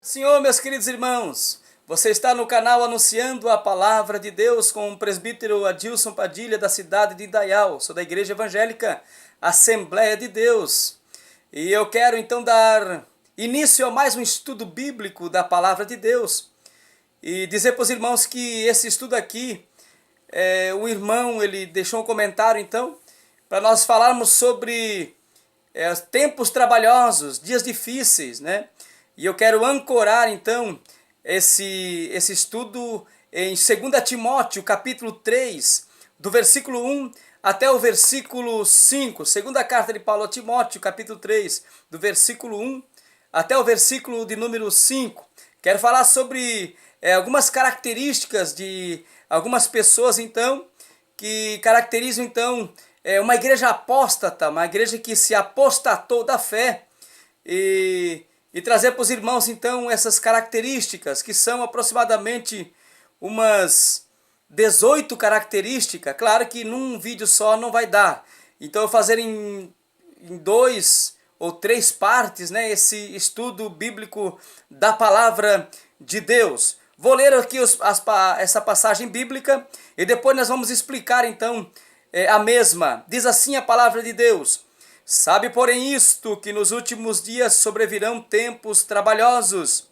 Senhor, meus queridos irmãos, você está no canal Anunciando a Palavra de Deus com o presbítero Adilson Padilha da cidade de Indaial. Sou da Igreja Evangélica Assembleia de Deus. E eu quero então dar início a mais um estudo bíblico da Palavra de Deus. E dizer para os irmãos que esse estudo aqui, o irmão ele deixou um comentário então, para nós falarmos sobre tempos trabalhosos, dias difíceis, né? E eu quero ancorar, então, esse estudo em 2 Timóteo, capítulo 3, do versículo 1 até o versículo 5. Segunda carta de Paulo a Timóteo, capítulo 3, do versículo 1 até o versículo de número 5. Quero falar sobre algumas características de algumas pessoas, então, que caracterizam, então, uma igreja apóstata, uma igreja que se apostatou da fé, e trazer para os irmãos, então, essas características, que são aproximadamente umas 18 características. Claro que num vídeo só não vai dar. Então, eu vou fazer em 2 ou 3 partes, né, esse estudo bíblico da Palavra de Deus. Vou ler aqui essa passagem bíblica e depois nós vamos explicar, então, a mesma. Diz assim a Palavra de Deus: Sabe, porém, isto, que nos últimos dias sobrevirão tempos trabalhosos,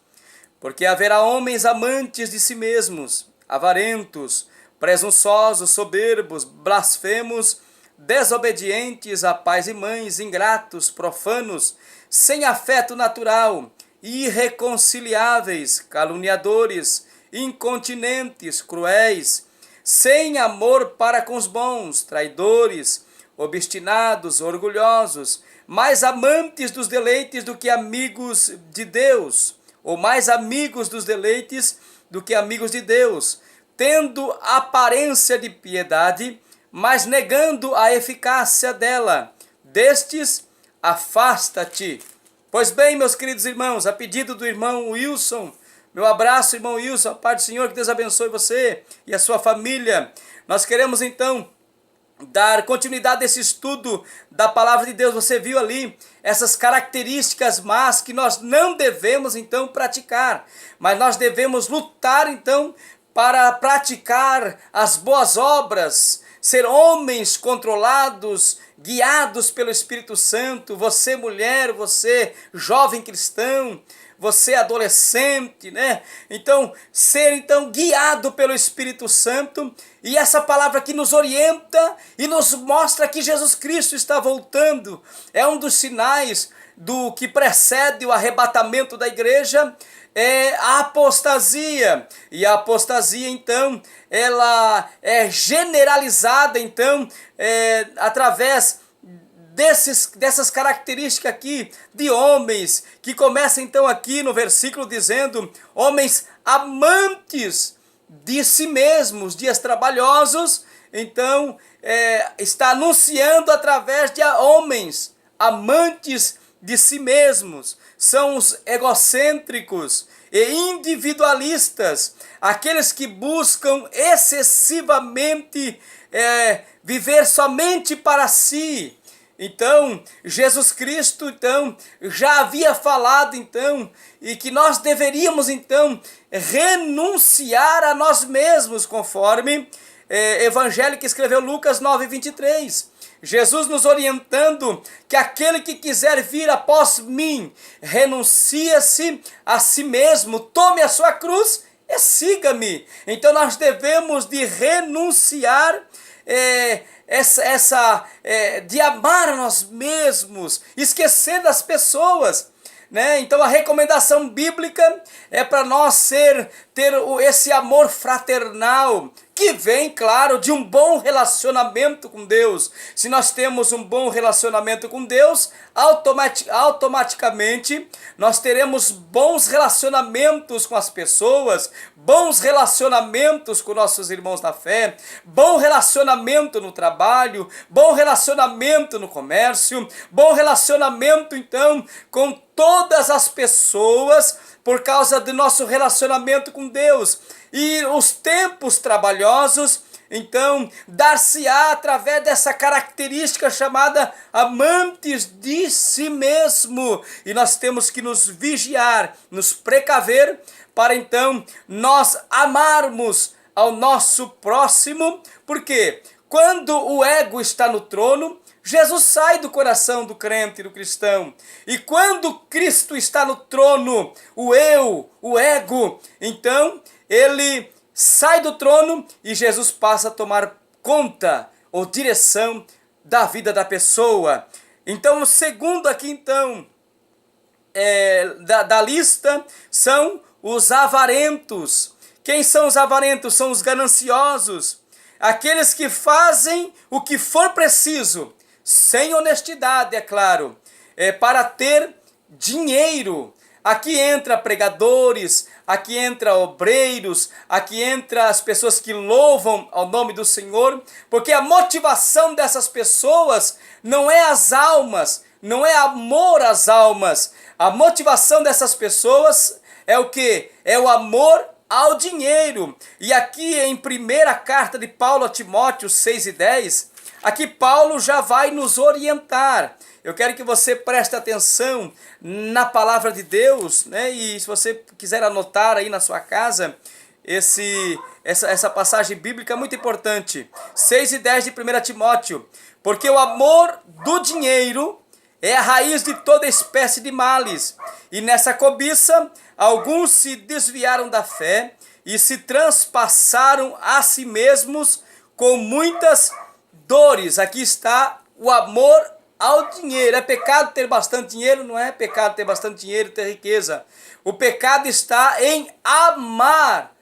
porque haverá homens amantes de si mesmos, avarentos, presunçosos, soberbos, blasfemos, desobedientes a pais e mães, ingratos, profanos, sem afeto natural, irreconciliáveis, caluniadores, incontinentes, cruéis, sem amor para com os bons, traidores, obstinados, orgulhosos, mais amantes dos deleites do que amigos de Deus, ou mais amigos dos deleites do que amigos de Deus, tendo aparência de piedade, mas negando a eficácia dela. Destes, afasta-te. Pois bem, meus queridos irmãos, a pedido do irmão Wilson, meu abraço, irmão Wilson, a paz do Senhor, que Deus abençoe você e a sua família. Nós queremos, então, dar continuidade a esse estudo da Palavra de Deus. Você viu ali essas características más que nós não devemos, então, praticar. Mas nós devemos lutar, então, para praticar as boas obras, ser homens controlados, guiados pelo Espírito Santo. Você mulher, você jovem cristão, você adolescente, né? Então, ser então guiado pelo Espírito Santo, e essa palavra que nos orienta e nos mostra que Jesus Cristo está voltando. É um dos sinais do que precede o arrebatamento da igreja, é a apostasia. E a apostasia, então, ela é generalizada, então, através dessas características aqui de homens, que começa então aqui no versículo dizendo: homens amantes de si mesmos, dias trabalhosos. Então está anunciando através de homens amantes de si mesmos. São os egocêntricos e individualistas, aqueles que buscam excessivamente viver somente para si. Então, Jesus Cristo, então, já havia falado, então, e que nós deveríamos, então, renunciar a nós mesmos, conforme Evangelho que escreveu Lucas 9:23. Jesus nos orientando que aquele que quiser vir após mim, renuncia-se a si mesmo, tome a sua cruz e siga-me. Então, nós devemos de renunciar de amar a nós mesmos, esquecer das pessoas, né? Então a recomendação bíblica é para nós ter esse amor fraternal, que vem, claro, de um bom relacionamento com Deus. Se nós temos um bom relacionamento com Deus, automaticamente nós teremos bons relacionamentos com as pessoas, bons relacionamentos com nossos irmãos na fé, bom relacionamento no trabalho, bom relacionamento no comércio, bom relacionamento, então, com todas as pessoas, por causa do nosso relacionamento com Deus. E os tempos trabalhosos então, dar-se-á através dessa característica chamada amantes de si mesmo. E nós temos que nos vigiar, nos precaver, para então nós amarmos ao nosso próximo. Porque quando o ego está no trono, Jesus sai do coração do crente, do cristão. E quando Cristo está no trono, o eu, o ego, então ele sai do trono e Jesus passa a tomar conta ou direção da vida da pessoa. Então, o segundo aqui, então, da lista, são os avarentos. Quem são os avarentos? São os gananciosos. Aqueles que fazem o que for preciso, sem honestidade, é claro, para ter dinheiro. Aqui entra pregadores, aqui entra obreiros, aqui entra as pessoas que louvam ao nome do Senhor, porque a motivação dessas pessoas não é as almas, não é amor às almas. A motivação dessas pessoas é o quê? É o amor ao dinheiro. E aqui em primeira carta de Paulo a Timóteo 6:10, aqui Paulo já vai nos orientar. Eu quero que você preste atenção na palavra de Deus, né? E se você quiser anotar aí na sua casa, essa passagem bíblica é muito importante. 6:10 de 1 Timóteo. Porque o amor do dinheiro é a raiz de toda espécie de males. E nessa cobiça, alguns se desviaram da fé e se transpassaram a si mesmos com muitas dores. Aqui está o amor ao dinheiro. É pecado ter bastante dinheiro? Não é pecado ter bastante dinheiro, ter riqueza. O pecado está em amar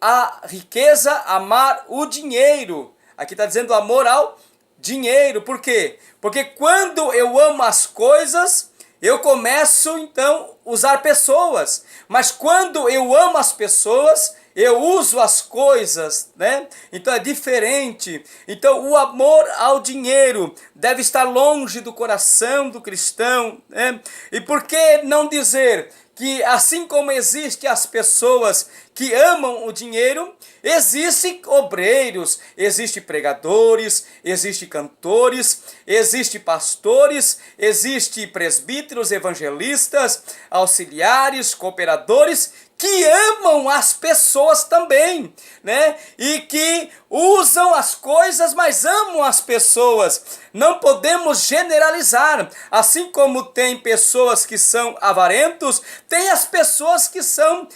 a riqueza, amar o dinheiro. Aqui está dizendo amor ao dinheiro. Por quê? Porque quando eu amo as coisas, eu começo então a usar pessoas. Mas quando eu amo as pessoas, eu uso as coisas, né? Então é diferente. Então o amor ao dinheiro deve estar longe do coração do cristão, né? E por que não dizer que assim como existem as pessoas que amam o dinheiro, existem obreiros, existem pregadores, existem cantores, existem pastores, existem presbíteros, evangelistas, auxiliares, cooperadores, que amam as pessoas também, né? E que usam as coisas, mas amam as pessoas. Não podemos generalizar. Assim como tem pessoas que são avarentos, tem as pessoas que são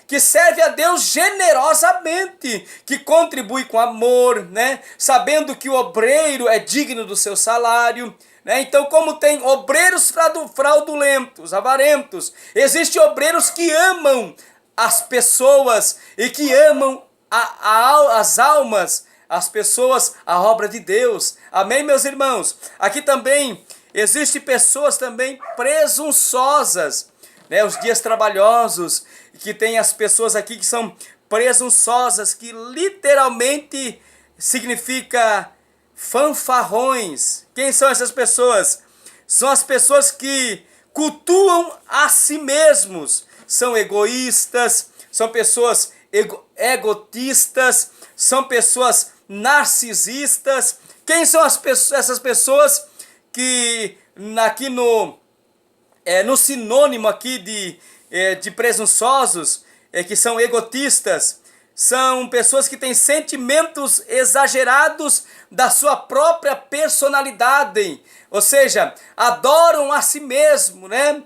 que servem a Deus generosamente, que contribuem com amor, né? Sabendo que o obreiro é digno do seu salário. Então, como tem obreiros fraudulentos, avarentos, existem obreiros que amam as pessoas e que amam as almas, as pessoas, a obra de Deus. Amém, meus irmãos? Aqui também existem pessoas também presunçosas, né? Os dias trabalhosos, que tem as pessoas aqui que são presunçosas, que literalmente significa fanfarrões. Quem são essas pessoas? São as pessoas que cultuam a si mesmos. São egoístas, são pessoas egotistas, são pessoas narcisistas. Quem são essas pessoas que aqui no sinônimo aqui de presunçosos, que são egotistas? São pessoas que têm sentimentos exagerados da sua própria personalidade, ou seja, adoram a si mesmo, né?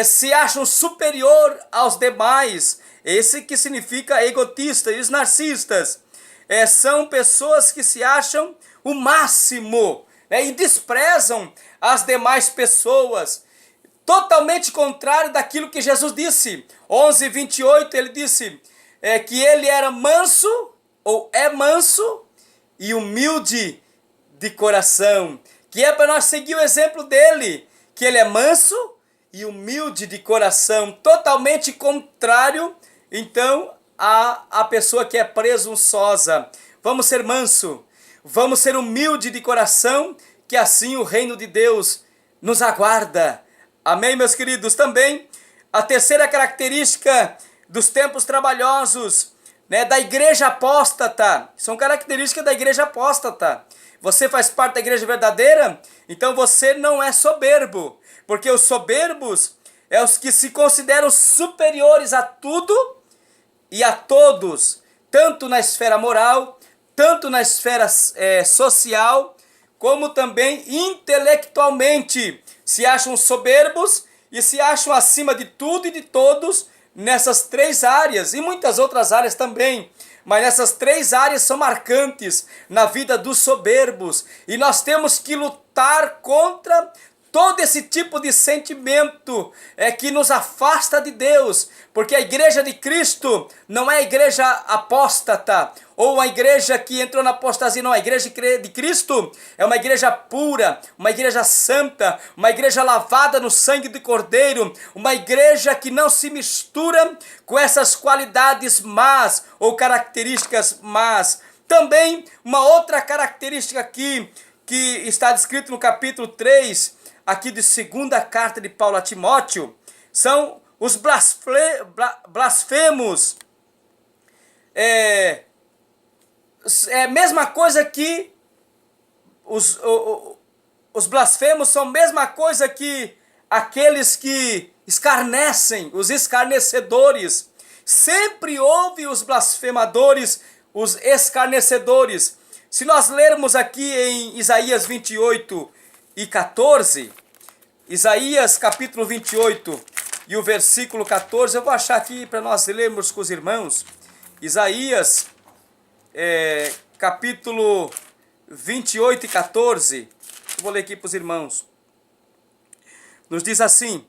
Se acham superior aos demais. Esse que significa egotista. E os narcisistas são pessoas que se acham o máximo, né? E desprezam as demais pessoas. Totalmente contrário daquilo que Jesus disse. 11:28 ele disse que ele era manso, ou é manso, e humilde de coração. Que é para nós seguir o exemplo dele, que ele é manso e humilde de coração. Totalmente contrário, então, a pessoa que é presunçosa. Vamos ser manso, vamos ser humilde de coração, que assim o reino de Deus nos aguarda. Amém, meus queridos? Também a terceira característica dos tempos trabalhosos, né, da igreja apóstata. São características da igreja apóstata. Você faz parte da igreja verdadeira, então você não é soberbo, porque os soberbos é os que se consideram superiores a tudo e a todos, tanto na esfera moral, tanto na esfera social, como também intelectualmente. Se acham soberbos e se acham acima de tudo e de todos nessas três áreas, e muitas outras áreas também. Mas essas três áreas são marcantes na vida dos soberbos. E nós temos que lutar contra todo esse tipo de sentimento que nos afasta de Deus. Porque a igreja de Cristo não é a igreja apóstata, ou a igreja que entrou na apostasia, não. A igreja de Cristo é uma igreja pura, uma igreja santa, uma igreja lavada no sangue do Cordeiro, uma igreja que não se mistura com essas qualidades más ou características más. Também uma outra característica aqui, que está descrito no capítulo 3, aqui de segunda carta de Paulo a Timóteo, são os blasfemos. É a mesma coisa que os blasfemos são a mesma coisa que aqueles que escarnecem, os escarnecedores. Sempre houve os blasfemadores, os escarnecedores. Se nós lermos aqui em Isaías 28 e 14, Isaías capítulo 28 e o versículo 14, eu vou achar aqui para nós lermos com os irmãos. Isaías capítulo 28 e 14, eu vou ler aqui para os irmãos. Nos diz assim: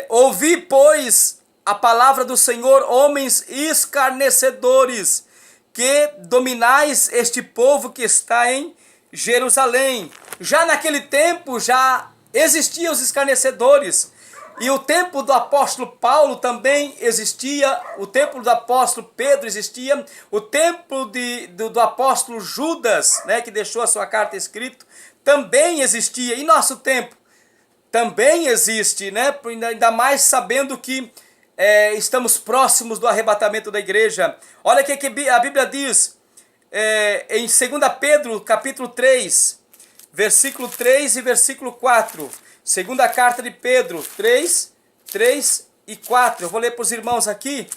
ouvi, pois, a palavra do Senhor, homens escarnecedores, que dominais este povo que está em Jerusalém. Já naquele tempo já existiam os escarnecedores. E o tempo do apóstolo Paulo também existia, o templo do apóstolo Pedro existia, o templo do apóstolo Judas, né, que deixou a sua carta escrito, também existia. E nosso tempo também existe, né, ainda mais sabendo que estamos próximos do arrebatamento da igreja. Olha o que a Bíblia diz em 2 Pedro capítulo 3, versículo 3 e versículo 4. Segunda carta de Pedro 3 e 4. Eu vou ler para os irmãos aqui.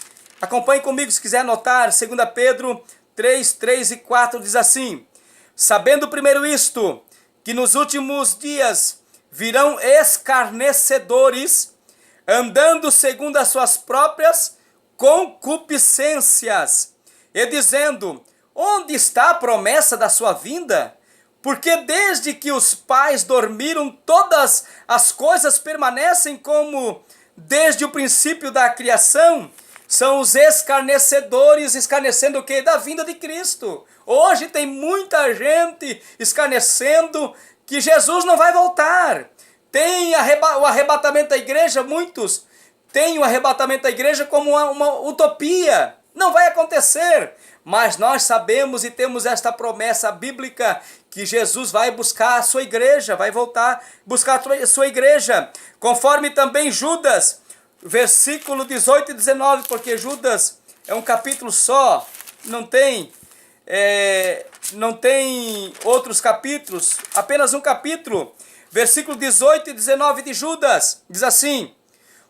Acompanhe comigo se quiser anotar. 2 Pedro 3 e 4 diz assim: sabendo primeiro isto, que nos últimos dias virão escarnecedores, andando segundo as suas próprias concupiscências, e dizendo: onde está a promessa da sua vinda? Porque desde que os pais dormiram, todas as coisas permanecem como desde o princípio da criação. São os escarnecedores, escarnecendo o quê? Da vinda de Cristo. Hoje tem muita gente escarnecendo que Jesus não vai voltar. Tem o arrebatamento da igreja, muitos têm o arrebatamento da igreja como uma utopia. Não vai acontecer. Mas nós sabemos e temos esta promessa bíblica que Jesus vai buscar a sua igreja, vai voltar buscar a sua igreja. Conforme também Judas, versículo 18 e 19, porque Judas é um capítulo só, não tem outros capítulos, apenas um capítulo. Versículo 18 e 19 de Judas, diz assim: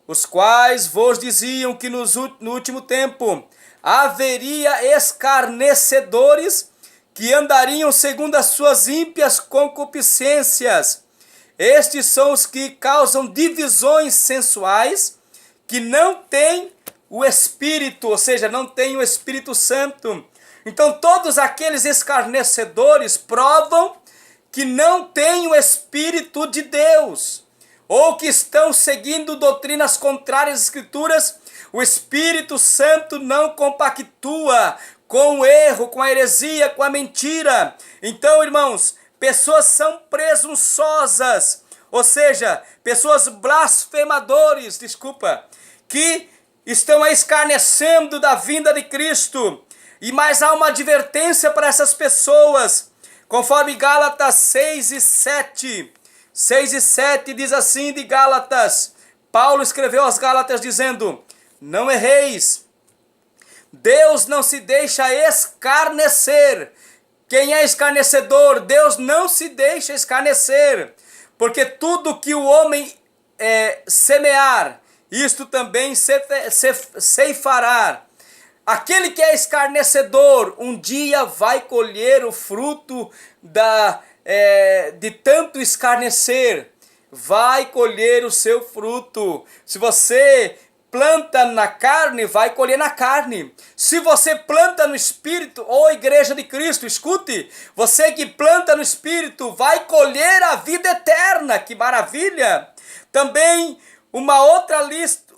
os quais vos diziam que no último tempo haveria escarnecedores que andariam segundo as suas ímpias concupiscências. Estes são os que causam divisões sensuais, que não têm o Espírito, ou seja, não têm o Espírito Santo. Então todos aqueles escarnecedores provam que não têm o Espírito de Deus, ou que estão seguindo doutrinas contrárias às Escrituras. O Espírito Santo não compactua com o erro, com a heresia, com a mentira. Então, irmãos, pessoas são presunçosas, ou seja, pessoas blasfemadores, que estão escarnecendo da vinda de Cristo. E mais há uma advertência para essas pessoas, conforme Gálatas 6 e 7. 6 e 7 diz assim de Gálatas: Paulo escreveu aos Gálatas dizendo: não erreis, Deus não se deixa escarnecer. Quem é escarnecedor? Deus não se deixa escarnecer, porque tudo que o homem semear, isto também ceifará. Aquele que é escarnecedor, um dia vai colher o fruto de tanto escarnecer, vai colher o seu fruto. Se você planta na carne, vai colher na carne. Se você planta no Espírito, ô Igreja de Cristo, escute, você que planta no Espírito vai colher a vida eterna. Que maravilha! Também uma outra lista,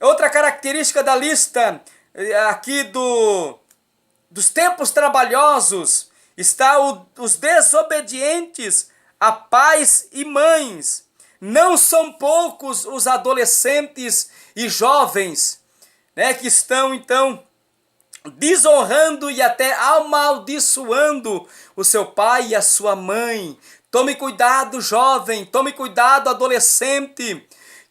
outra característica da lista aqui dos tempos trabalhosos está os desobedientes a pais e mães. Não são poucos os adolescentes e jovens, né, que estão então desonrando e até amaldiçoando o seu pai e a sua mãe. Tome cuidado, jovem, tome cuidado, adolescente,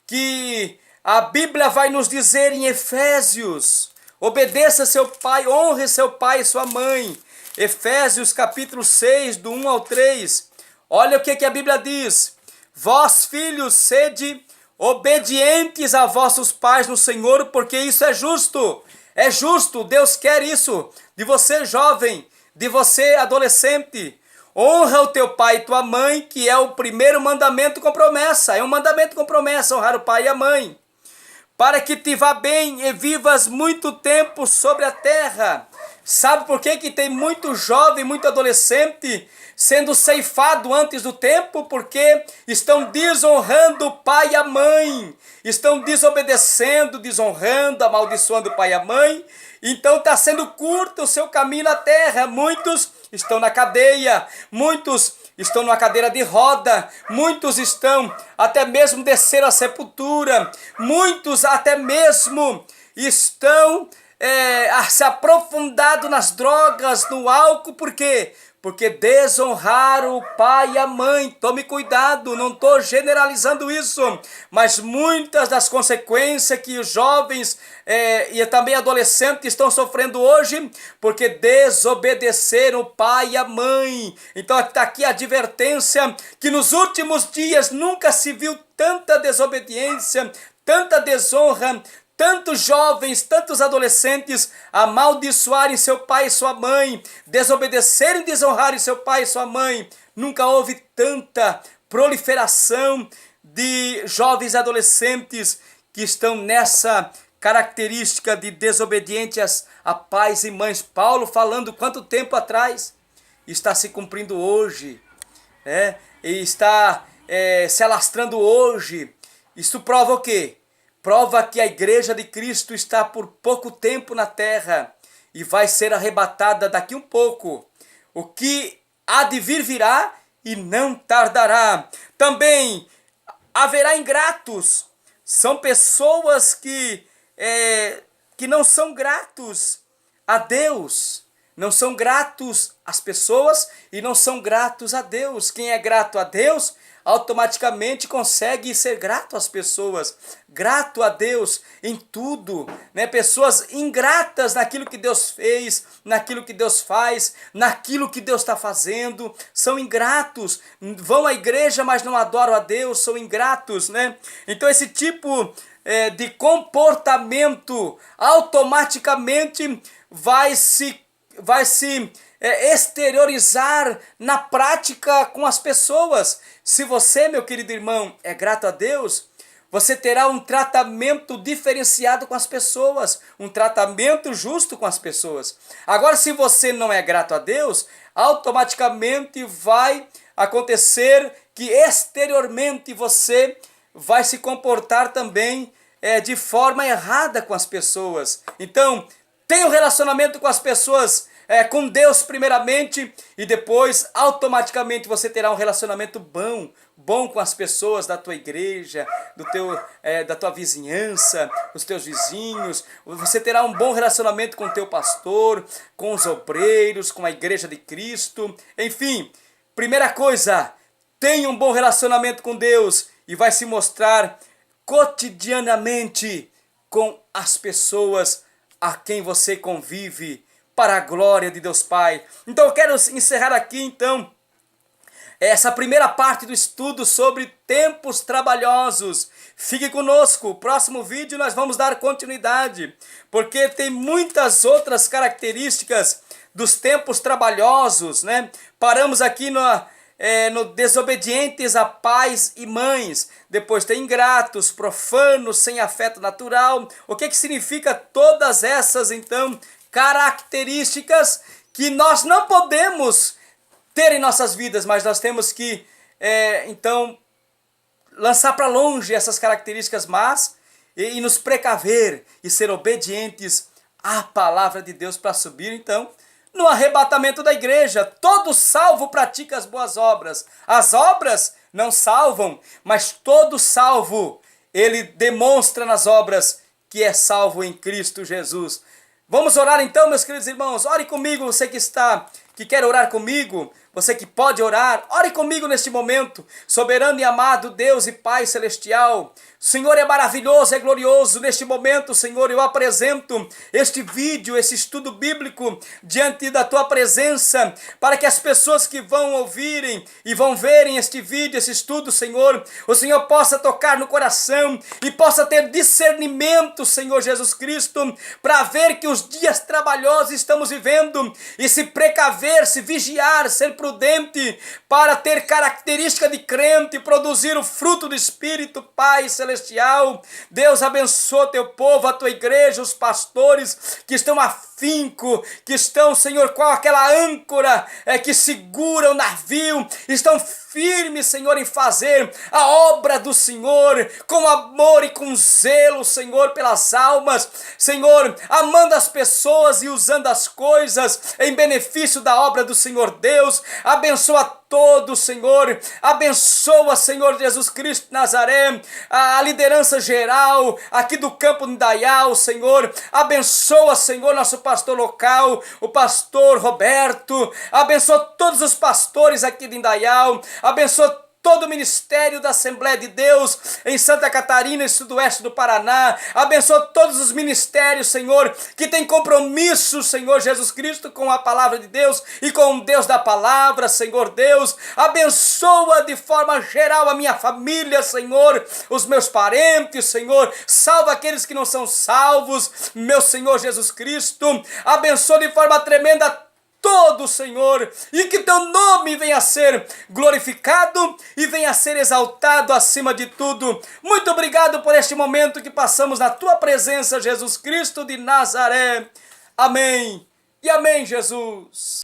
que a Bíblia vai nos dizer em Efésios: obedeça seu pai, honre seu pai e sua mãe. Efésios capítulo 6, do 1 ao 3. Olha o que a Bíblia diz: vós, filhos, sede obedientes a vossos pais no Senhor, porque isso é justo. É justo, Deus quer isso de você, jovem, de você, adolescente. Honra o teu pai e tua mãe, que é o primeiro mandamento com promessa. É um mandamento com promessa, honrar o pai e a mãe, para que te vá bem e vivas muito tempo sobre a terra. Sabe por que tem muito jovem, muito adolescente sendo ceifado antes do tempo? Porque estão desonrando o pai e a mãe, estão desobedecendo, desonrando, amaldiçoando o pai e a mãe. Então está sendo curto o seu caminho na terra. Muitos estão na cadeia, muitos estão numa cadeira de roda, muitos estão até mesmo desceram à sepultura, muitos até mesmo estão se aprofundado nas drogas, no álcool. Por quê? Porque desonraram o pai e a mãe. Tome cuidado, não estou generalizando isso, mas muitas das consequências que os jovens e também adolescentes estão sofrendo hoje, porque desobedeceram o pai e a mãe. Então está aqui a advertência, que nos últimos dias nunca se viu tanta desobediência, tanta desonra, tantos jovens, tantos adolescentes amaldiçoarem seu pai e sua mãe, desobedecerem e desonrarem seu pai e sua mãe. Nunca houve tanta proliferação de jovens e adolescentes que estão nessa característica de desobedientes a pais e mães. Paulo falando quanto tempo atrás, está se cumprindo hoje, né? E está se alastrando hoje. Isso prova o quê? Prova que a Igreja de Cristo está por pouco tempo na terra e vai ser arrebatada daqui um pouco. O que há de vir virá e não tardará. Também haverá ingratos. São pessoas que não são gratos a Deus. Não são gratos às pessoas e não são gratos a Deus. Quem é grato a Deus automaticamente consegue ser grato às pessoas, grato a Deus em tudo, né? Pessoas ingratas naquilo que Deus fez, naquilo que Deus faz, naquilo que Deus está fazendo, são ingratos, vão à igreja, mas não adoram a Deus, são ingratos, né? Então esse tipo de comportamento automaticamente vai se exteriorizar na prática com as pessoas. Se você, meu querido irmão, é grato a Deus, você terá um tratamento diferenciado com as pessoas, um tratamento justo com as pessoas. Agora, se você não é grato a Deus, automaticamente vai acontecer que exteriormente você vai se comportar também de forma errada com as pessoas. Então, tenha um relacionamento com as pessoas, com Deus primeiramente, e depois automaticamente você terá um relacionamento bom com as pessoas da tua igreja, da tua vizinhança, os teus vizinhos. Você terá um bom relacionamento com o teu pastor, com os obreiros, com a Igreja de Cristo. Enfim, primeira coisa, tenha um bom relacionamento com Deus e vai se mostrar cotidianamente com as pessoas a quem você convive para a glória de Deus Pai. Então eu quero encerrar aqui então essa primeira parte do estudo sobre tempos trabalhosos. Fique conosco, o próximo vídeo nós vamos dar continuidade, porque tem muitas outras características dos tempos trabalhosos, né? Paramos aqui no desobedientes a pais e mães, depois tem ingratos, profanos, sem afeto natural. O que significa todas essas, então, características que nós não podemos ter em nossas vidas, mas nós temos que, então, lançar para longe essas características más e nos precaver e ser obedientes à palavra de Deus para subir, então, no arrebatamento da igreja. Todo salvo pratica as boas obras. As obras não salvam, mas todo salvo, ele demonstra nas obras que é salvo em Cristo Jesus. Vamos orar então, meus queridos irmãos. Ore comigo, você que quer orar comigo, você que pode orar, ore comigo neste momento. Soberano e amado Deus e Pai Celestial, o Senhor é maravilhoso, é glorioso. Neste momento, Senhor, eu apresento este vídeo, esse estudo bíblico diante da Tua presença, para que as pessoas que vão ouvirem e vão verem este vídeo, esse estudo, Senhor, o Senhor possa tocar no coração e possa ter discernimento, Senhor Jesus Cristo, para ver que os dias trabalhosos estamos vivendo e se precaver, se vigiar, ser prudente, para ter característica de crente, produzir o fruto do Espírito, Pai Celestial. Deus abençoa teu povo, a tua igreja, os pastores que estão afinco, que estão, Senhor, com aquela âncora que segura o navio, estão firmes, Senhor, em fazer a obra do Senhor, com amor e com zelo, Senhor, pelas almas, Senhor, amando as pessoas e usando as coisas em benefício da obra do Senhor Deus. Abençoa todos, Senhor, abençoa, Senhor Jesus Cristo de Nazaré, a liderança geral aqui do campo de Indaial, Senhor, abençoa, Senhor, nosso pastor local, o pastor Roberto, abençoa todos os pastores aqui de Indaial, abençoa todo o ministério da Assembleia de Deus em Santa Catarina e sudoeste do Paraná. Abençoa todos os ministérios, Senhor, que tem compromisso, Senhor Jesus Cristo, com a palavra de Deus e com o Deus da palavra, Senhor Deus. Abençoa de forma geral a minha família, Senhor, os meus parentes, Senhor. Salva aqueles que não são salvos, meu Senhor Jesus Cristo. Abençoa de forma tremenda todo, Senhor, e que teu nome venha a ser glorificado e venha a ser exaltado acima de tudo. Muito obrigado por este momento que passamos na tua presença, Jesus Cristo de Nazaré. Amém e amém, Jesus.